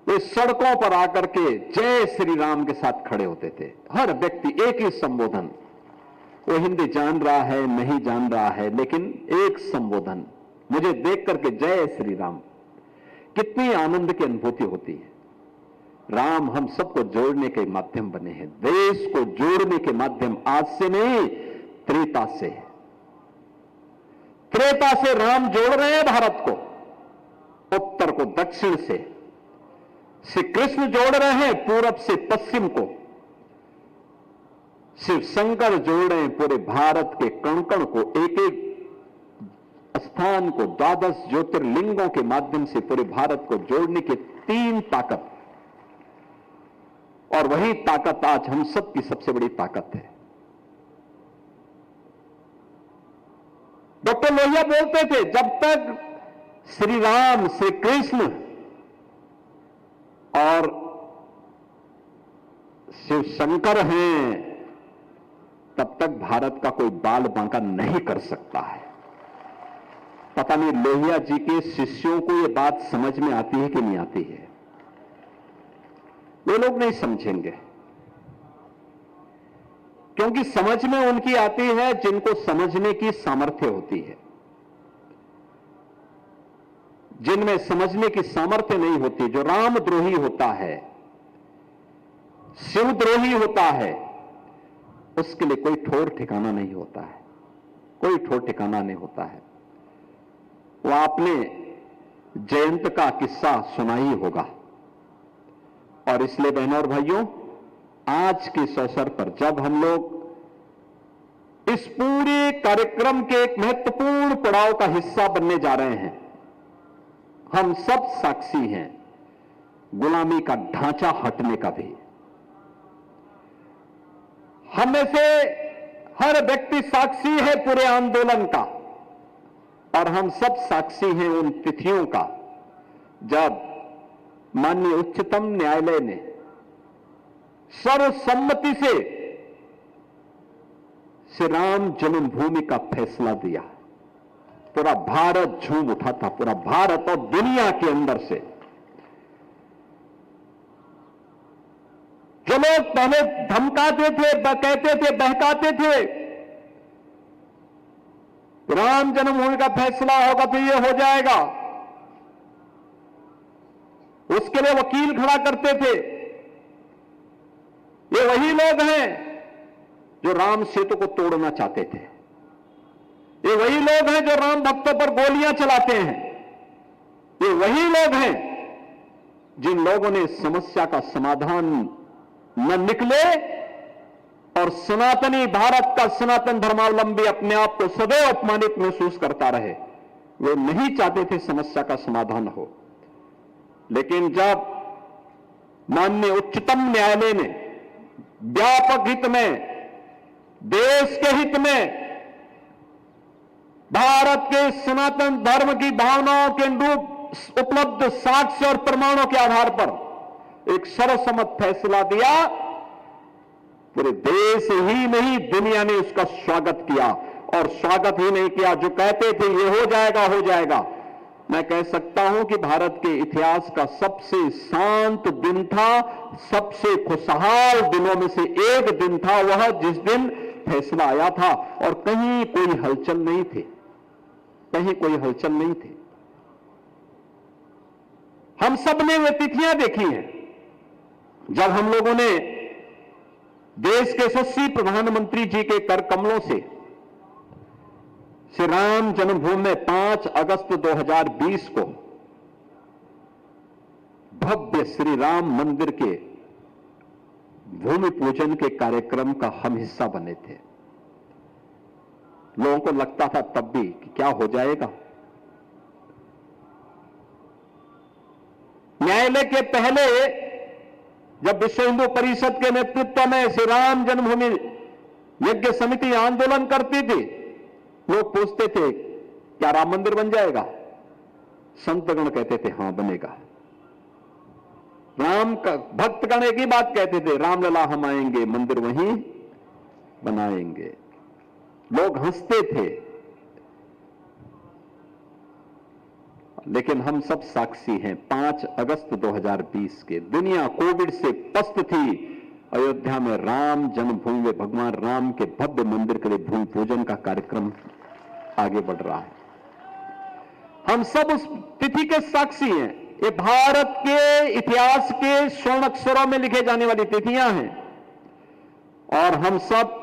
वे सड़कों पर आकर के जय श्री राम के साथ खड़े होते थे। हर व्यक्ति एक ही संबोधन, वो हिंदी जान रहा है नहीं जान रहा है, लेकिन एक संबोधन मुझे देख करके जय श्री राम। कितनी आनंद की अनुभूति होती है। राम हम सबको जोड़ने के माध्यम बने हैं, देश को जोड़ने के माध्यम आज से नहीं त्रेता से। त्रेता से राम जोड़ रहे हैं भारत को, उत्तर को दक्षिण से, श्री कृष्ण जोड़ रहे हैं पूरब से पश्चिम को, शिव शंकर जोड़ रहे हैं पूरे भारत के कण कण को, एक एक स्थान को 12 ज्योतिर्लिंगों के माध्यम से पूरे भारत को जोड़ने की 3 ताकत। और वही ताकत आज हम सब की सबसे बड़ी ताकत है। डॉक्टर लोहिया बोलते थे जब तक श्री राम श्री कृष्ण और शिव शंकर हैं तब तक भारत का कोई बाल बांका नहीं कर सकता है। पता नहीं लोहिया जी के शिष्यों को यह बात समझ में आती है कि नहीं आती है। वे लोग नहीं समझेंगे, क्योंकि समझ में उनकी आती है जिनको समझने की सामर्थ्य होती है। जिनमें समझने की सामर्थ्य नहीं होती, जो रामद्रोही होता है, शिवद्रोही होता है, उसके लिए कोई ठोर ठिकाना नहीं होता है, कोई ठोर ठिकाना नहीं होता है। वो आपने जयंत का किस्सा सुना ही होगा। और इसलिए बहनों और भाइयों, आज के इस अवसर पर जब हम लोग इस पूरे कार्यक्रम के एक महत्वपूर्ण पड़ाव का हिस्सा बनने जा रहे हैं, हम सब साक्षी हैं गुलामी का ढांचा हटने का भी। हम में से हर व्यक्ति साक्षी है पूरे आंदोलन का, और हम सब साक्षी हैं उन तिथियों का जब माननीय उच्चतम न्यायालय ने सर्वसम्मति से श्री राम जन्मभूमि का फैसला दिया। पूरा भारत झूम उठा था, पूरा भारत और दुनिया के अंदर से। जो लोग पहले धमकाते थे, कहते थे, बहकाते थे, राम जन्मभूमि का फैसला होगा तो ये हो जाएगा, उसके लिए वकील खड़ा करते थे, ये वही लोग हैं जो राम सेतु को तोड़ना चाहते थे। ये वही लोग हैं जो राम भक्तों पर गोलियां चलाते हैं। ये वही लोग हैं जिन लोगों ने समस्या का समाधान न निकले और सनातनी भारत का सनातन धर्मावलंबी अपने आप को सदैव अपमानित महसूस करता रहे। वे नहीं चाहते थे समस्या का समाधान हो। लेकिन जब माननीय उच्चतम न्यायालय ने व्यापक हित में, देश के हित में, भारत के सनातन धर्म की भावनाओं के अनुरूप उपलब्ध साक्ष्य और प्रमाणों के आधार पर एक सर्वसम्मत फैसला दिया, पूरे देश ही नहीं दुनिया ने उसका स्वागत किया। और स्वागत ही नहीं किया, जो कहते थे ये हो जाएगा हो जाएगा, मैं कह सकता हूं कि भारत के इतिहास का सबसे शांत दिन था, सबसे खुशहाल दिनों में से एक दिन था वह, जिस दिन फैसला आया था और कहीं कोई हलचल नहीं थी, कहीं कोई हलचल नहीं थी। हम सब ने वे तिथियां देखी हैं जब हम लोगों ने देश के यशस्वी प्रधानमंत्री जी के कर कमलों से श्री राम जन्मभूमि में 5 अगस्त 2020 को भव्य श्री राम मंदिर के भूमि पूजन के कार्यक्रम का हम हिस्सा बने थे। लोगों को लगता था तब भी कि क्या हो जाएगा। न्यायालय के पहले जब विश्व हिंदू परिषद के नेतृत्व में श्री राम जन्मभूमि यज्ञ समिति आंदोलन करती थी, लोग पूछते थे क्या राम मंदिर बन जाएगा? संतगण कहते थे हां बनेगा। राम का भक्तगण एक ही बात कहते थे, रामलला हम आएंगे, मंदिर वहीं बनाएंगे। लोग हंसते थे, लेकिन हम सब साक्षी हैं 5 अगस्त 2020 के। दुनिया कोविड से पस्त थी, अयोध्या में राम जन्मभूमि में भगवान राम के भव्य मंदिर के लिए भूमि पूजन का कार्यक्रम आगे बढ़ रहा है। हम सब उस तिथि के साक्षी हैं। ये भारत के इतिहास के स्वर्ण अक्षरों में लिखे जाने वाली तिथियां हैं, और हम सब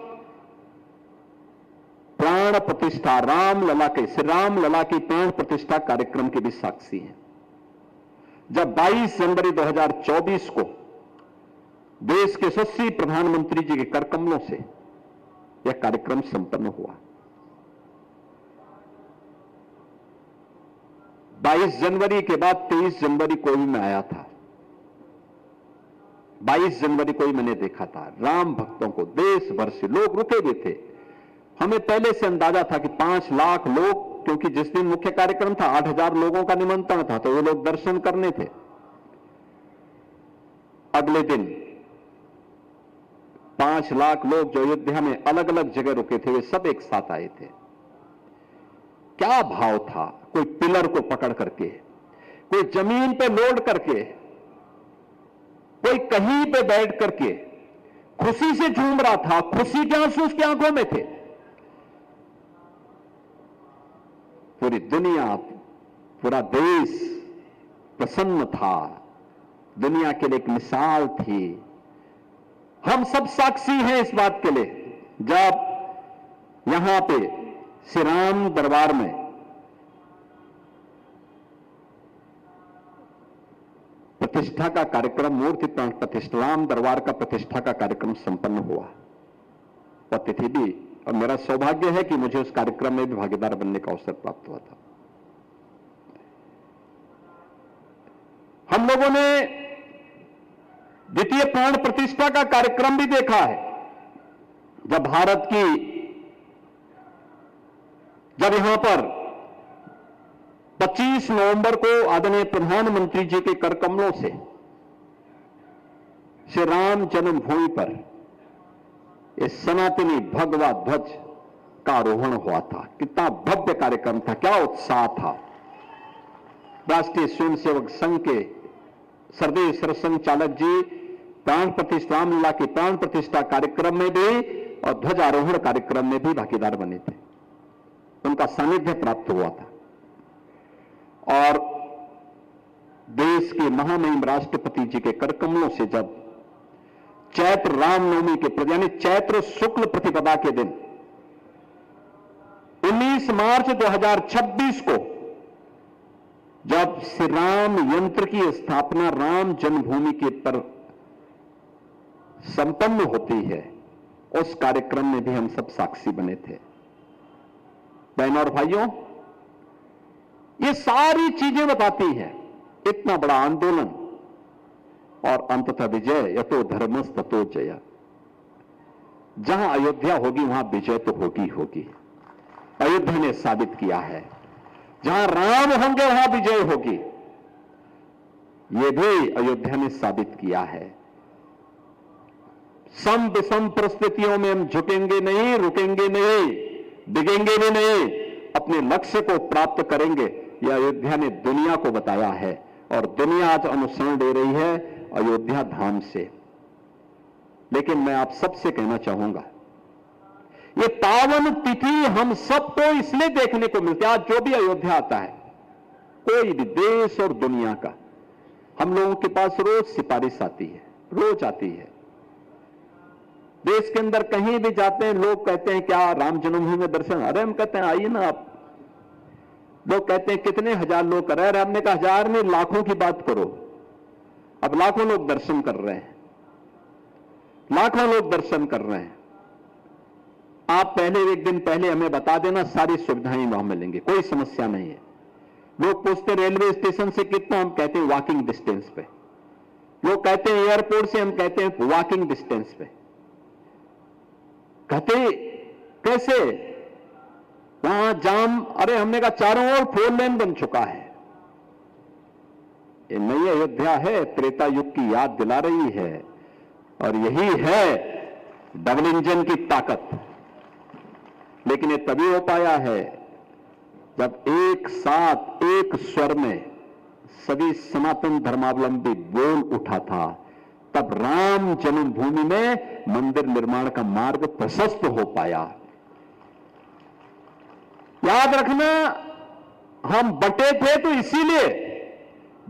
प्राण प्रतिष्ठा रामलला के, श्री रामलला की प्राण प्रतिष्ठा कार्यक्रम के भी साक्षी हैं। जब 22 जनवरी 2024 को देश के यशस्वी प्रधानमंत्री जी के कर कमलों से यह कार्यक्रम संपन्न हुआ। 22 जनवरी के बाद 23 जनवरी को भी मैं आया था। 22 जनवरी को ही मैंने देखा था राम भक्तों को, देश भर से लोग रुके हुए थे। हमें पहले से अंदाजा था कि 5 लाख लोग, क्योंकि जिस दिन मुख्य कार्यक्रम था 8,000 लोगों का निमंत्रण था, तो वो लोग दर्शन करने थे। अगले दिन 5 लाख लोग जो अयोध्या में अलग अलग जगह रुके थे, वे सब एक साथ आए थे। क्या भाव था, कोई पिलर को पकड़ करके, कोई जमीन पे लोड करके, कोई कहीं पे बैठ करके खुशी से झूम रहा था। खुशी के आंसू उसकी आंखों में थे। पूरी दुनिया, पूरा देश प्रसन्न था, दुनिया के लिए एक मिसाल थी। हम सब साक्षी हैं इस बात के लिए, जब यहां पे श्री राम दरबार में प्रतिष्ठा का कार्यक्रम, मूर्ति प्राण प्रतिष्ठा, राम दरबार का प्रतिष्ठा का कार्यक्रम संपन्न हुआ। वह तिथि भी, और मेरा सौभाग्य है कि मुझे उस कार्यक्रम में भी भागीदार बनने का अवसर प्राप्त हुआ था। हम लोगों ने द्वितीय प्राण प्रतिष्ठा का कार्यक्रम भी देखा है। जब यहां पर 25 नवंबर को आदरणीय प्रधानमंत्री जी के कर कमलों से श्री राम जन्मभूमि पर इस सनातनी भगवा ध्वज का आरोहण हुआ था। कितना भव्य कार्यक्रम था, क्या उत्साह था। राष्ट्रीय स्वयंसेवक संघ के सरदेव सरसंघ चालक जी प्राण प्रतिष्ठा, रामलीला की प्राण प्रतिष्ठा कार्यक्रम में भी और ध्वजारोहण कार्यक्रम में भी भागीदार बने थे। उनका सानिध्य प्राप्त हुआ था। और देश के महामहिम राष्ट्रपति जी के कर कमलों से जब चैत्र रामनवमी के यानी चैत्र शुक्ल प्रतिपदा के दिन 19 मार्च 2026 को जब श्री राम यंत्र की स्थापना राम जन्मभूमि के पर संपन्न होती है, उस कार्यक्रम में भी हम सब साक्षी बने थे। बहनों और भाइयों, ये सारी चीजें बताती हैं इतना बड़ा आंदोलन और अंततः विजय, यतो धर्मस् ततो जय। जहां अयोध्या होगी वहां विजय तो होगी होगी। अयोध्या ने साबित किया है, जहां राम होंगे वहां विजय होगी। यह भी अयोध्या ने साबित किया है। सम विषम परिस्थितियों में हम झुकेंगे नहीं, रुकेंगे नहीं, डिगेंगे भी नहीं, अपने लक्ष्य को प्राप्त करेंगे। यह अयोध्या ने दुनिया को बताया है और दुनिया आज अनुसरण ले रही है अयोध्या धाम से। लेकिन मैं आप सबसे कहना चाहूंगा, ये पावन तिथि हम सबको इसलिए देखने को मिलती है। आज जो भी अयोध्या आता है, कोई भी देश और दुनिया का, हम लोगों के पास रोज सिफारिश आती है, रोज आती है। देश के अंदर कहीं भी जाते हैं, लोग कहते हैं क्या राम जन्मभूमि में दर्शन, अरे हम कहते हैं आइए ना आप। लोग कहते हैं कितने हजार लोग कर रहे हैं, हमने कहा हजार नहीं, लाखों की बात करो। अब लाखों लोग दर्शन कर रहे हैं, लाखों लोग दर्शन कर रहे हैं। आप पहले एक दिन पहले हमें बता देना, सारी सुविधाएं वहां मिलेंगी, कोई समस्या नहीं है। लोग पूछते रेलवे स्टेशन से कितना, हम कहते हैं वॉकिंग डिस्टेंस पे। लोग कहते हैं एयरपोर्ट से, हम कहते हैं वॉकिंग डिस्टेंस पे। कहते कैसे, वहां जाम, अरे हमने कहा चारों ओर 4 लेन बन चुका है। ये नई अयोध्या है, त्रेता युग की याद दिला रही है। और यही है डबल इंजन की ताकत। लेकिन ये तभी हो पाया है जब एक साथ एक स्वर में सभी सनातन धर्मावलंबी बोल उठा था। तब राम जन्मभूमि में मंदिर निर्माण का मार्ग प्रशस्त हो पाया। याद रखना, हम बटे थे तो इसीलिए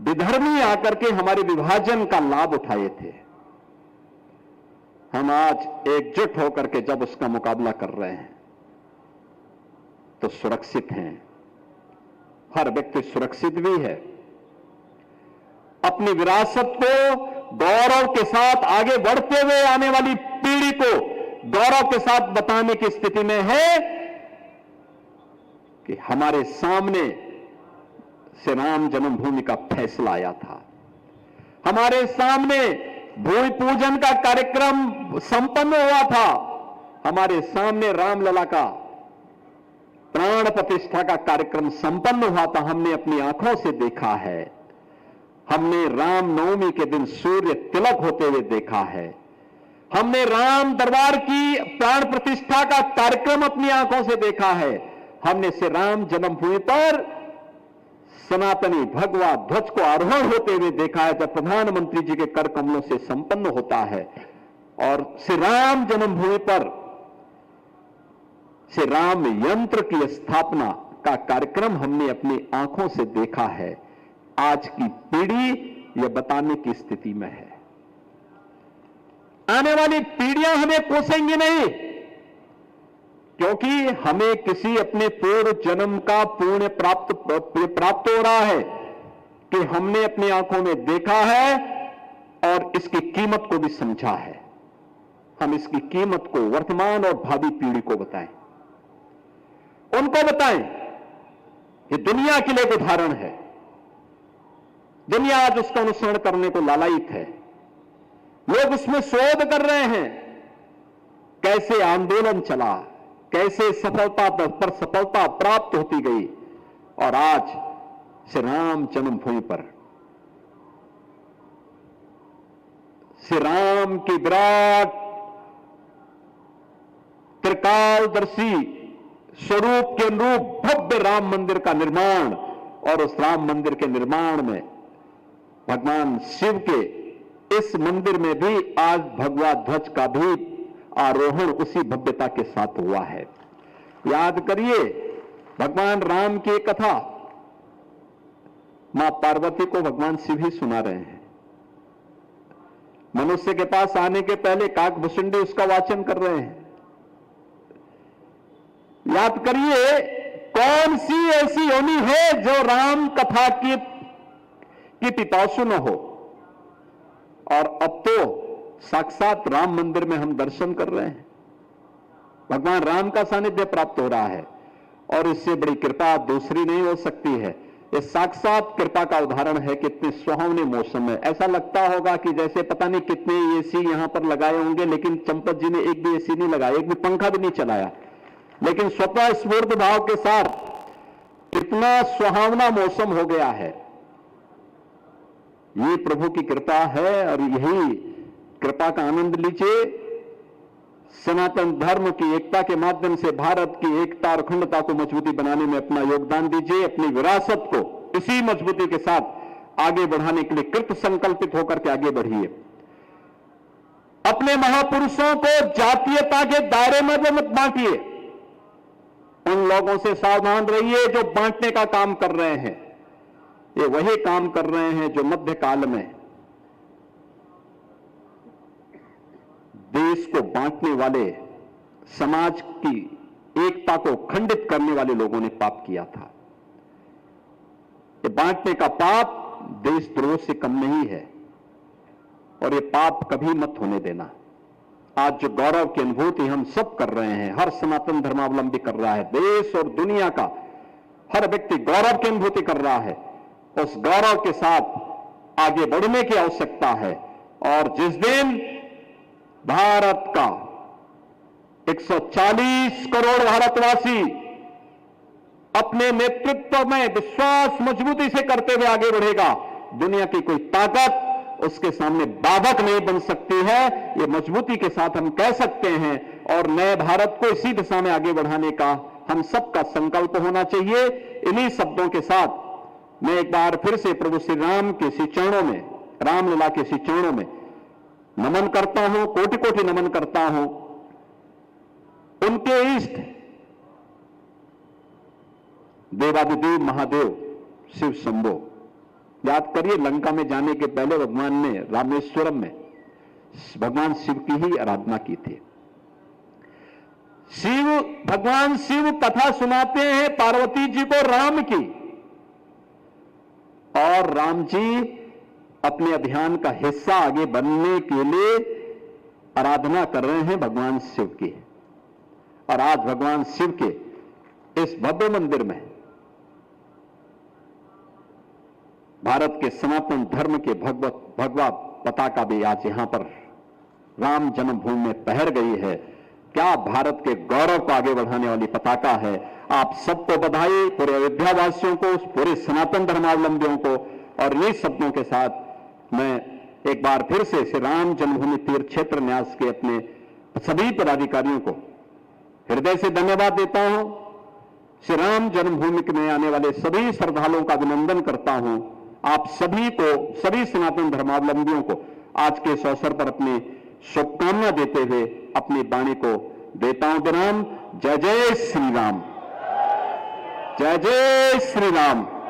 विधर्मी आकर के हमारे विभाजन का लाभ उठाए थे। हम आज एकजुट होकर के जब उसका मुकाबला कर रहे हैं तो सुरक्षित हैं। हर व्यक्ति सुरक्षित भी है। अपनी विरासत को गौरव के साथ आगे बढ़ते हुए आने वाली पीढ़ी को गौरव के साथ बताने की स्थिति में है कि हमारे सामने श्री राम जन्मभूमि का फैसला आया था। हमारे सामने भूमि पूजन का कार्यक्रम संपन्न हुआ था। हमारे सामने रामलला का प्राण प्रतिष्ठा का कार्यक्रम संपन्न हुआ था। हमने अपनी आंखों से देखा है। हमने रामनवमी के दिन सूर्य तिलक होते हुए देखा है। हमने राम दरबार की प्राण प्रतिष्ठा का कार्यक्रम अपनी आंखों से देखा है। हमने श्री राम जन्मभूमि पर सनातनी भगवा ध्वज को आरोहण होते हुए देखा है, जब प्रधानमंत्री जी के कर कमलों से संपन्न होता है। और श्री राम जन्मभूमि पर श्री राम यंत्र की स्थापना का कार्यक्रम हमने अपनी आंखों से देखा है। आज की पीढ़ी यह बताने की स्थिति में है। आने वाली पीढ़ियां हमें कोसेंगी नहीं, क्योंकि हमें किसी अपने पूर्व जन्म का पुण्य प्राप्त हो रहा है। कि हमने अपनी आंखों में देखा है और इसकी कीमत को भी समझा है। हम इसकी कीमत को वर्तमान और भावी पीढ़ी को बताएं, उनको बताएं। ये दुनिया के लिए एक उदाहरण है। दुनिया आज उसका अनुसरण करने को लालायित है। लोग उसमें शोध कर रहे हैं, कैसे आंदोलन चला, कैसे सफलता पर सफलता प्राप्त होती गई, और आज श्री राम जन्मभूमि पर श्री राम की विराट त्रिकालदर्शी स्वरूप के अनुरूप भव्य राम मंदिर का निर्माण, और उस राम मंदिर के निर्माण में भगवान शिव के इस मंदिर में भी आज भगवा ध्वज का भी आरोहण उसी भव्यता के साथ हुआ है। याद करिए भगवान राम की एक कथा मां पार्वती को भगवान शिव ही सुना रहे हैं। मनुष्य के पास आने के पहले काकभुसुंडी उसका वाचन कर रहे हैं। याद करिए कौन सी ऐसी योनि है जो राम कथा की पिपासु न हो, और अब तो साक्षात राम मंदिर में हम दर्शन कर रहे हैं। भगवान राम का सानिध्य प्राप्त हो रहा है, और इससे बड़ी कृपा दूसरी नहीं हो सकती है। ये साक्षात कृपा का उदाहरण है। कितने सुहावने मौसम है। ऐसा लगता होगा कि जैसे पता नहीं कितने एसी यहां पर लगाए होंगे, लेकिन चंपत जी ने एक भी एसी नहीं लगाया, एक भी पंखा भी नहीं चलाया, लेकिन स्वतः स्फूर्त भाव के साथ इतना सुहावना मौसम हो गया है। ये प्रभु की कृपा है, और यही कृपा का आनंद लीजिए। सनातन धर्म की एकता के माध्यम से भारत की एकता और अखंडता को मजबूती बनाने में अपना योगदान दीजिए। अपनी विरासत को इसी मजबूती के साथ आगे बढ़ाने के लिए कृत संकल्पित होकर के आगे बढ़िए। अपने महापुरुषों को जातीयता के दायरे में मत बांटिए। उन लोगों से सावधान रहिए जो बांटने का काम कर रहे हैं। ये वही काम कर रहे हैं जो मध्यकाल में देश को बांटने वाले, समाज की एकता को खंडित करने वाले लोगों ने पाप किया था। ये बांटने का पाप देशद्रोह से कम नहीं है, और ये पाप कभी मत होने देना। आज जो गौरव की अनुभूति हम सब कर रहे हैं, हर सनातन धर्मावलंबी कर रहा है, देश और दुनिया का हर व्यक्ति गौरव की अनुभूति कर रहा है। उस गौरव के साथ आगे बढ़ने की आवश्यकता है। और जिस दिन भारत का 140 करोड़ भारतवासी अपने नेतृत्व में विश्वास मजबूती से करते हुए आगे बढ़ेगा, दुनिया की कोई ताकत उसके सामने बाधक नहीं बन सकती है। ये मजबूती के साथ हम कह सकते हैं, और नए भारत को इसी दिशा में आगे बढ़ाने का हम सबका संकल्प होना चाहिए। इन्हीं शब्दों के साथ मैं एक बार फिर से प्रभु श्री राम के श्री चरणों में, रामलला के श्री चरणों में नमन करता हूं, कोटि कोटि नमन करता हूं। उनके इष्ट देवादिदेव महादेव शिव शंभो। याद करिए लंका में जाने के पहले भगवान ने रामेश्वरम में भगवान शिव की ही आराधना की थी। भगवान शिव कथा सुनाते हैं पार्वती जी को राम की, और राम जी अपने अभियान का हिस्सा आगे बनने के लिए आराधना कर रहे हैं भगवान शिव की। और आज भगवान शिव के इस भव्य मंदिर में भारत के सनातन धर्म के भगवा पताका भी आज यहां पर राम जन्मभूमि में पहर गई है। क्या भारत के गौरव को आगे बढ़ाने वाली पताका है। आप सबको बधाई, पूरे अयोध्यावासियों को, पूरे सनातन धर्मावलंबियों को। और इन्हीं शब्दों के साथ मैं एक बार फिर से श्री राम जन्मभूमि तीर्थ क्षेत्र न्यास के अपने सभी पदाधिकारियों को हृदय से धन्यवाद देता हूं। श्री राम जन्मभूमि में आने वाले सभी श्रद्धालुओं का अभिनंदन करता हूं। आप सभी को, सभी सनातन धर्मावलंबियों को आज के इस अवसर पर अपनी शुभकामना देते हुए अपनी वाणी को देता हूं विराम। जय जय श्री राम, जय जय श्री राम।